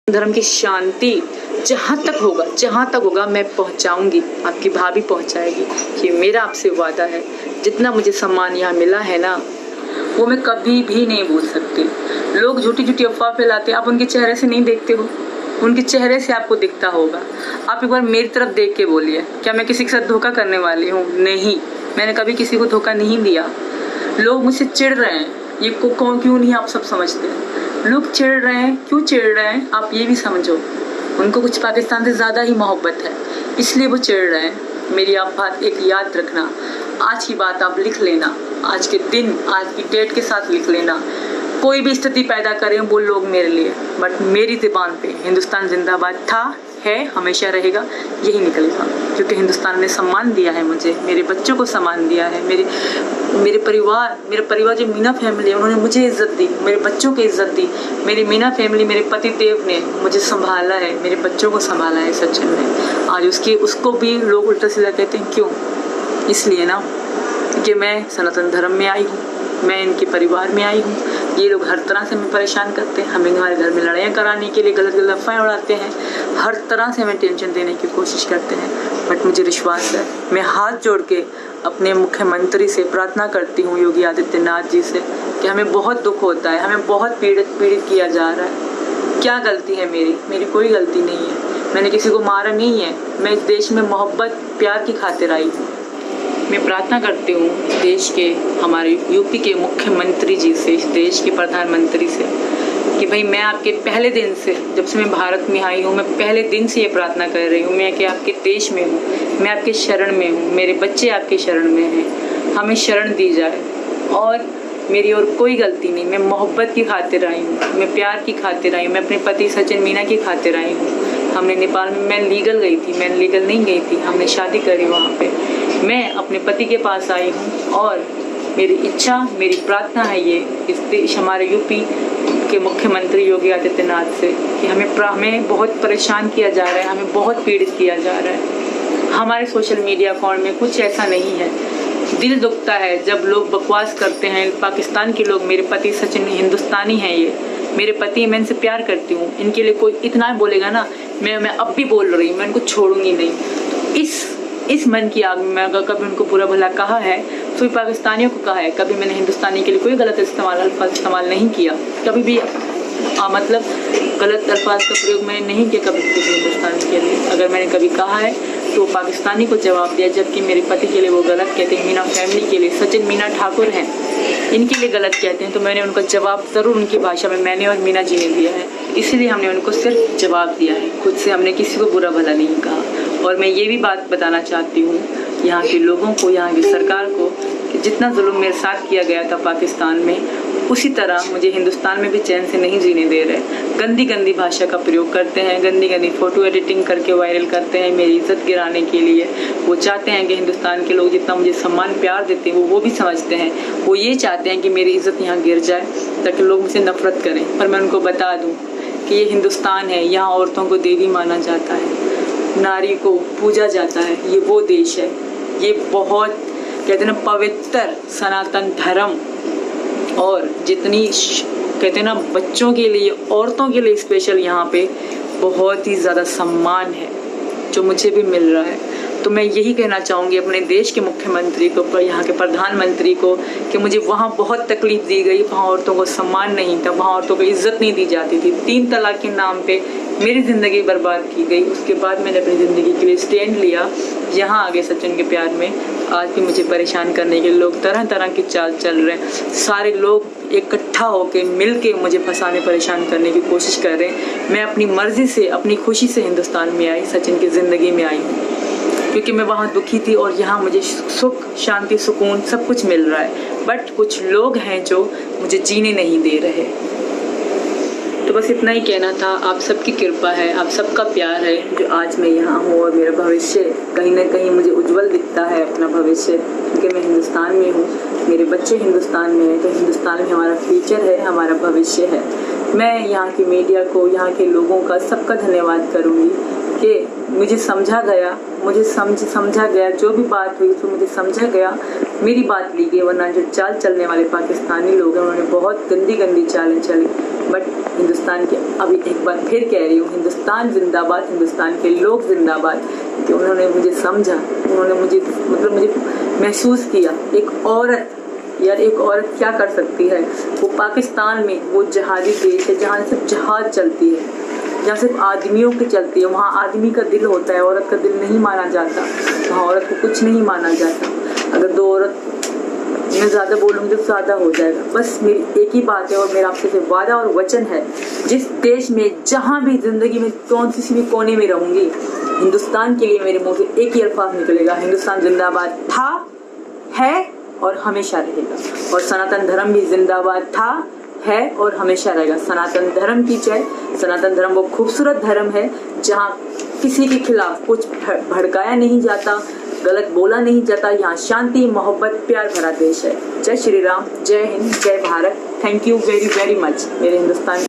धर्म की शांति जहाँ तक होगा मैं पहुँचाऊँगी, आपकी भाभी पहुँचाएगी। ये मेरा आपसे वादा है। जितना मुझे सम्मान यहाँ मिला है ना, वो मैं कभी भी नहीं भूल सकती। लोग झूठी झूठी अफवाह फैलाते हैं, आप उनके चेहरे से नहीं देखते हो, उनके चेहरे से आपको दिखता होगा। आप एक बार मेरी तरफ देख के बोलिए, क्या मैं किसी के साथ धोखा करने वाली हूँ? नहीं, मैंने कभी किसी को धोखा नहीं दिया। लोग मुझसे चिढ़ रहे हैं, ये कौन क्यों नहीं आप सब समझते हैं। लोग चिढ़ रहे हैं, क्यों चिढ़ रहे हैं आप ये भी समझो। उनको कुछ पाकिस्तान से ज़्यादा ही मोहब्बत है, इसलिए वो चिढ़ रहे हैं। मेरी आप बात एक याद रखना, आज की बात आप लिख लेना, आज के दिन, आज की डेट के साथ लिख लेना। कोई भी स्थिति पैदा करें वो लोग मेरे लिए, बट मेरी ज़ुबान पे हिंदुस्तान जिंदाबाद था, है, हमेशा रहेगा, यही निकलेगा। क्योंकि हिंदुस्तान ने सम्मान दिया है मुझे, मेरे बच्चों को सम्मान दिया है, मेरे परिवार जो मीना फैमिली है उन्होंने मुझे इज़्ज़त दी, मेरे बच्चों को इज़्ज़त दी। मेरी मीना फैमिली, मेरे पति देव ने मुझे संभाला है, मेरे बच्चों को संभाला है सचिन ने। आज उसको भी लोग उल्टा सीधा कहते हैं, क्यों? इसलिए ना कि मैं सनातन धर्म में आई हूँ, मैं इनके परिवार में आई हूँ। ये लोग हर तरह से हमें परेशान करते हैं, हमें हमारे घर में लड़ाइयाँ कराने के लिए गलत अफवाहें उड़ाते हैं, हर तरह से हमें टेंशन देने की कोशिश करते हैं। बट मुझे विश्वास है, मैं हाथ जोड़ के अपने मुख्यमंत्री से प्रार्थना करती हूँ, योगी आदित्यनाथ जी से, कि हमें बहुत दुख होता है, हमें बहुत पीड़ित किया जा रहा है। क्या गलती है मेरी कोई गलती नहीं है, मैंने किसी को मारा नहीं है। मैं इस देश में मोहब्बत प्यार की खातिर आई हूँ। मैं प्रार्थना करती हूँ इस देश के, हमारे यूपी के मुख्यमंत्री जी से, इस देश के प्रधानमंत्री से, कि भाई मैं आपके पहले दिन से, जब से मैं भारत में आई हूँ, मैं पहले दिन से ये प्रार्थना कर रही हूँ, मैं कि आपके देश में हूँ, मैं आपके शरण में हूँ, मेरे बच्चे आपके शरण में हैं, हमें शरण दी जाए। और मेरी और कोई गलती नहीं, मैं मोहब्बत की खातिर आई हूँ, मैं प्यार की खातिर आई हूँ, मैं अपने पति सचिन मीना की खातिर आई हूँ। हमने नेपाल में, मैं लीगल गई थी, मैं लीगल नहीं गई थी, हमने शादी करी वहाँ पे। मैं अपने पति के पास आई हूँ और मेरी इच्छा, मेरी प्रार्थना है ये इस देश, हमारे यूपी के मुख्यमंत्री योगी आदित्यनाथ से, कि हमें बहुत परेशान किया जा रहा है, हमें बहुत पीड़ित किया जा रहा है। हमारे सोशल मीडिया अकाउंट में कुछ ऐसा नहीं है। दिल दुखता है जब लोग बकवास करते हैं, पाकिस्तान के लोग। मेरे पति सचिन हिंदुस्तानी हैं, ये मेरे पति, मैं इनसे प्यार करती हूँ। इनके लिए कोई इतना बोलेगा ना, मैं अब भी बोल रही हूँ, मैं इनको छोड़ूंगी नहीं। तो इस मन की आग में अगर कभी उनको बुरा भला कहा है तो भी पाकिस्तानियों को कहा है। कभी मैंने हिंदुस्तानी के लिए कोई गलत अल्फाज इस्तेमाल नहीं किया, कभी भी मतलब गलत अल्फाज का प्रयोग मैंने नहीं किया कभी किसी हिंदुस्तानी के लिए। अगर मैंने कभी कहा है तो पाकिस्तानी को जवाब दिया, जबकि मेरे पति के लिए वो गलत कहते हैं, मीना फैमिली के लिए, सचिन मीना ठाकुर हैं, इनके लिए गलत कहते हैं, तो मैंने उनका जवाब ज़रूर उनकी भाषा में मैंने और मीना जी ने दिया है। इसलिए हमने उनको सिर्फ जवाब दिया है, खुद से हमने किसी को बुरा भला नहीं कहा। और मैं ये भी बात बताना चाहती हूँ यहाँ के लोगों को, यहाँ की सरकार को, कि जितना जुल्म मेरे साथ किया गया था पाकिस्तान में, उसी तरह मुझे हिंदुस्तान में भी चैन से नहीं जीने दे रहे। गंदी गंदी भाषा का प्रयोग करते हैं, गंदी फ़ोटो एडिटिंग करके वायरल करते हैं मेरी इज़्ज़त गिराने के लिए। वो चाहते हैं कि हिंदुस्तान के लोग जितना मुझे सम्मान प्यार देते हैं वो भी समझते हैं, वो ये चाहते हैं कि मेरी इज़्ज़त यहाँ गिर जाए ताकि लोग मुझसे नफरत करें। पर मैं उनको बता दूँ कि ये हिंदुस्तान है, यहाँ औरतों को देवी माना जाता है, नारी को पूजा जाता है, ये वो देश है। ये बहुत कहते हैं ना पवित्र सनातन धर्म, और जितनी कहते हैं ना बच्चों के लिए, औरतों के लिए स्पेशल यहाँ पे बहुत ही ज़्यादा सम्मान है जो मुझे भी मिल रहा है। तो मैं यही कहना चाहूँगी अपने देश के मुख्यमंत्री को, पर यहाँ के प्रधानमंत्री को, कि मुझे वहाँ बहुत तकलीफ़ दी गई, वहाँ औरतों को सम्मान नहीं था, वहाँ औरतों को इज़्ज़त नहीं दी जाती थी। 3 तलाक के नाम पे मेरी ज़िंदगी बर्बाद की गई। उसके बाद मैंने अपनी ज़िंदगी के लिए स्टैंड लिया, यहाँ आगे सचिन के प्यार में। आज भी मुझे परेशान करने के लोग तरह तरह की चाल चल रहे हैं, सारे लोग इकट्ठा होकर मिल के मुझे फंसाने परेशान करने की कोशिश कर रहे हैं। मैं अपनी मर्ज़ी से, अपनी खुशी से हिंदुस्तान में आई, सचिन की ज़िंदगी में आई हूँ, क्योंकि मैं वहाँ दुखी थी और यहाँ मुझे सुख, शांति, सुकून सब कुछ मिल रहा है। बट कुछ लोग हैं जो मुझे जीने नहीं दे रहे। तो बस इतना ही कहना था। आप सबकी कृपा है, आप सबका प्यार है जो आज मैं यहाँ हूँ, और मेरा भविष्य कहीं ना कहीं मुझे उज्जवल दिखता है, अपना भविष्य, क्योंकि मैं हिंदुस्तान में हूँ, मेरे बच्चे हिंदुस्तान में हैं। तो हिंदुस्तान में हमारा फ्यूचर है, हमारा भविष्य है। मैं यहाँ की मीडिया को, यहाँ के लोगों का, सबका धन्यवाद करूँगी। कि मुझे समझा गया, मुझे समझा गया, जो भी बात हुई तो मुझे समझा गया, मेरी बात ली गई। वरना जो चाल चलने वाले पाकिस्तानी लोग हैं उन्होंने बहुत गंदी चालें चली। बट हिंदुस्तान के, अभी एक बार फिर कह रही हूँ, हिंदुस्तान जिंदाबाद, हिंदुस्तान के लोग जिंदाबाद, कि उन्होंने मुझे समझा, उन्होंने मुझे मुझे महसूस किया। एक औरत, यार एक औरत क्या कर सकती है। वो पाकिस्तान में वो जहादी देश है जहाँ सिर्फ जहाद चलती है, जहाँ सिर्फ आदमियों की चलती है। वहाँ आदमी का दिल होता है, औरत का दिल नहीं माना जाता। वहाँ औरत को कुछ नहीं माना जाता। अगर दो औरत, मैं ज़्यादा बोलूँगी तो ज़्यादा हो जाएगा। बस मेरी एक ही बात है और मेरा आपसे से वादा और वचन है, जिस देश में जहाँ भी ज़िंदगी में कौन सी भी कोने में रहूँगी, हिंदुस्तान के लिए मेरे मुँह से एक ही अल्फाज निकलेगा, हिंदुस्तान जिंदाबाद था, है और हमेशा रहेगा। और सनातन धर्म भी जिंदाबाद था, है और हमेशा रहेगा। सनातन धर्म की जय। सनातन धर्म वो खूबसूरत धर्म है जहाँ किसी के खिलाफ कुछ भड़काया नहीं जाता, गलत बोला नहीं जाता। यहाँ शांति, मोहब्बत, प्यार भरा देश है। जय श्री राम, जय हिंद, जय Bharat. Thank you very very much मेरे हिंदुस्तान